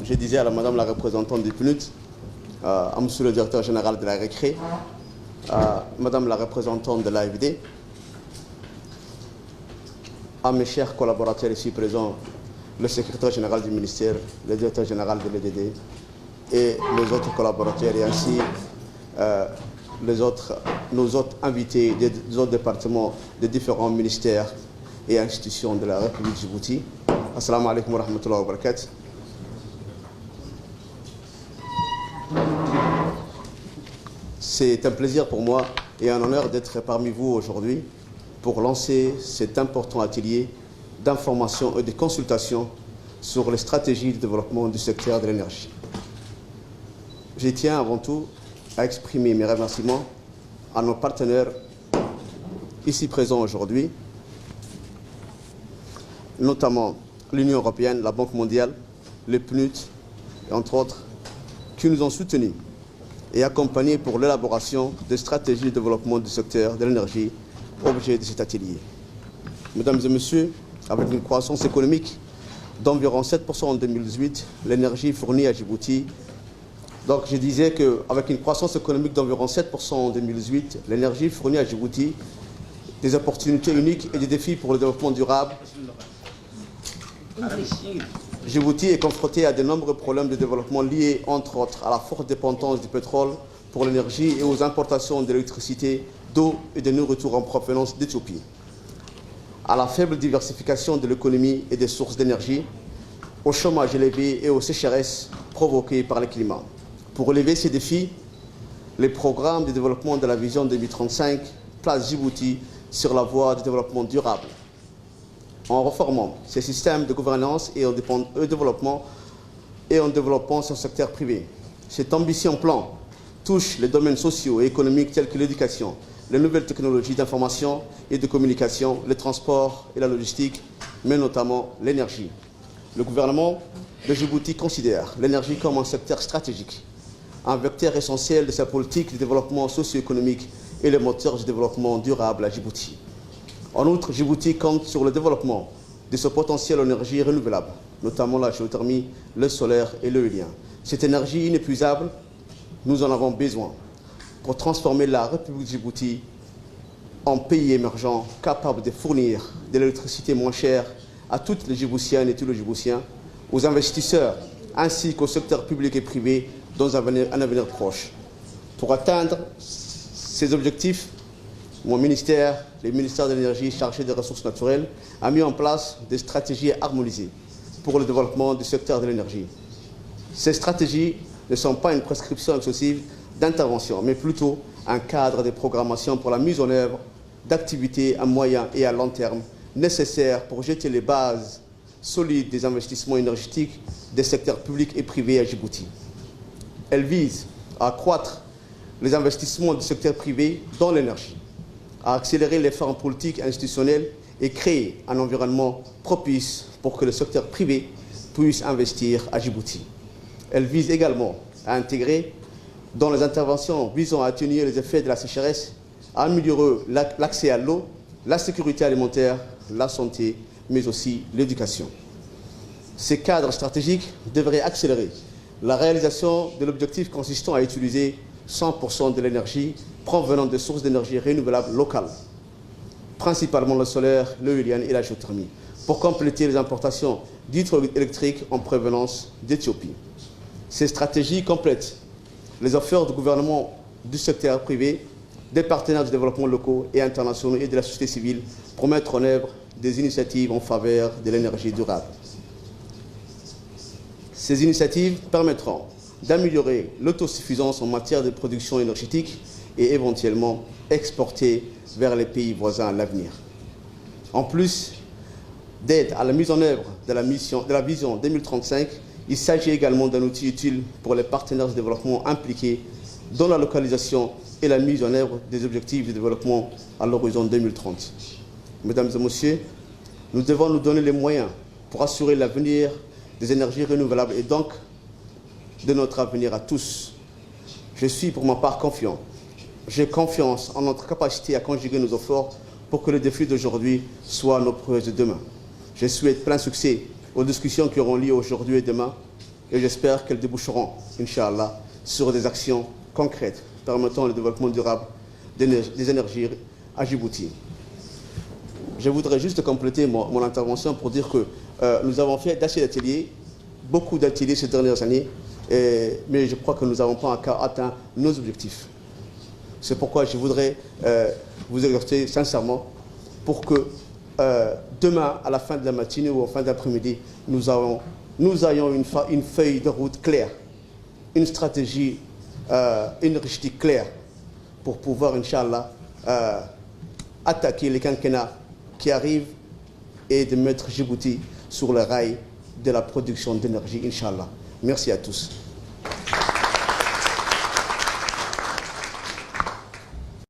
je disais à Madame la représentante du PNUD, à Monsieur le directeur général de la Récré, à Madame la représentante de l'AFD, à mes chers collaborateurs ici présents, le secrétaire général du ministère, le directeur général de l'EDD et les autres collaborateurs et ainsi nos autres invités des autres départements des différents ministères et institutions de la République de Djibouti. Assalamu alaikum wa rahmatullahi wa barakatuh. C'est un plaisir pour moi et un honneur d'être parmi vous aujourd'hui pour lancer cet important atelier d'information et de consultation sur les stratégies de développement du secteur de l'énergie. Je tiens avant tout à exprimer mes remerciements à nos partenaires ici présents aujourd'hui, notamment l'Union européenne, la Banque mondiale, le PNUD, et entre autres, qui nous ont soutenus et accompagnés pour l'élaboration des stratégies de développement du secteur de l'énergie, objet de cet atelier. Mesdames et messieurs, avec une croissance économique d'environ 7% en 2018, l'énergie fournie à Djibouti. Donc je disais qu'avec une croissance économique d'environ 7% en 2018, l'énergie fournie à Djibouti, des opportunités uniques et des défis pour le développement durable. Djibouti est confronté à de nombreux problèmes de développement liés, entre autres, à la forte dépendance du pétrole pour l'énergie et aux importations d'électricité, d'eau et de nourriture en provenance d'Éthiopie, à la faible diversification de l'économie et des sources d'énergie, au chômage élevé et aux sécheresses provoquées par le climat. Pour relever ces défis, les programmes de développement de la vision 2035 placent Djibouti sur la voie du développement durable, en reformant ses systèmes de gouvernance et en développant son secteur privé. Cet ambitieux plan touche les domaines sociaux et économiques tels que l'éducation, les nouvelles technologies d'information et de communication, les transports et la logistique, mais notamment l'énergie. Le gouvernement de Djibouti considère l'énergie comme un secteur stratégique, un vecteur essentiel de sa politique de développement socio-économique et le moteur du développement durable à Djibouti. En outre, Djibouti compte sur le développement de ce potentiel en énergie renouvelable, notamment la géothermie, le solaire et l'éolien. Cette énergie inépuisable, nous en avons besoin pour transformer la République de Djibouti en pays émergent capable de fournir de l'électricité moins chère à toutes les Djiboutiennes et tous les Djiboutiens, aux investisseurs ainsi qu'au secteur public et privé dans un avenir proche. Pour atteindre ces objectifs, mon ministère, le ministère de l'Énergie chargé des ressources naturelles, a mis en place des stratégies harmonisées pour le développement du secteur de l'énergie. Ces stratégies ne sont pas une prescription excessive d'intervention, mais plutôt un cadre de programmation pour la mise en œuvre d'activités à moyen et à long terme nécessaires pour jeter les bases solides des investissements énergétiques des secteurs publics et privés à Djibouti. Elle vise à accroître les investissements du secteur privé dans l'énergie, à accélérer les réformes politiques et institutionnelles et créer un environnement propice pour que le secteur privé puisse investir à Djibouti. Elle vise également à intégrer dans les interventions visant à atténuer les effets de la sécheresse, à améliorer l'accès à l'eau, la sécurité alimentaire, la santé, mais aussi l'éducation. Ces cadres stratégiques devraient accélérer la réalisation de l'objectif consistant à utiliser 100% de l'énergie provenant de sources d'énergie renouvelables locales, principalement le solaire, l'éolien et la géothermie, pour compléter les importations d'hydroélectriques en provenance d'Éthiopie. Ces stratégies complètent les efforts du gouvernement, du secteur privé, des partenaires du développement locaux et internationaux et de la société civile pour mettre en œuvre des initiatives en faveur de l'énergie durable. Ces initiatives permettront d'améliorer l'autosuffisance en matière de production énergétique et éventuellement exporter vers les pays voisins à l'avenir. En plus d'aide à la mise en œuvre de la vision 2035, il s'agit également d'un outil utile pour les partenaires de développement impliqués dans la localisation et la mise en œuvre des objectifs de développement à l'horizon 2030. Mesdames et messieurs, nous devons nous donner les moyens pour assurer l'avenir des énergies renouvelables et donc de notre avenir à tous. Je suis pour ma part confiant. J'ai confiance en notre capacité à conjuguer nos efforts pour que les défis d'aujourd'hui soient nos prouesses de demain. Je souhaite plein succès aux discussions qui auront lieu aujourd'hui et demain et j'espère qu'elles déboucheront, Inch'Allah, sur des actions concrètes permettant le développement durable des énergies à Djibouti. Je voudrais juste compléter mon intervention pour dire que nous avons fait d'assez d'ateliers, beaucoup d'ateliers ces dernières années, mais je crois que nous n'avons pas encore atteint nos objectifs. C'est pourquoi je voudrais vous exhorter sincèrement pour que demain, à la fin de la matinée ou en fin d'après-midi, nous ayons une feuille de route claire, une stratégie, une richesse claire pour pouvoir, Inch'Allah, attaquer les quinquennats qui arrivent et de mettre Djibouti sur le rail de la production d'énergie, Inch'Allah. Merci à tous.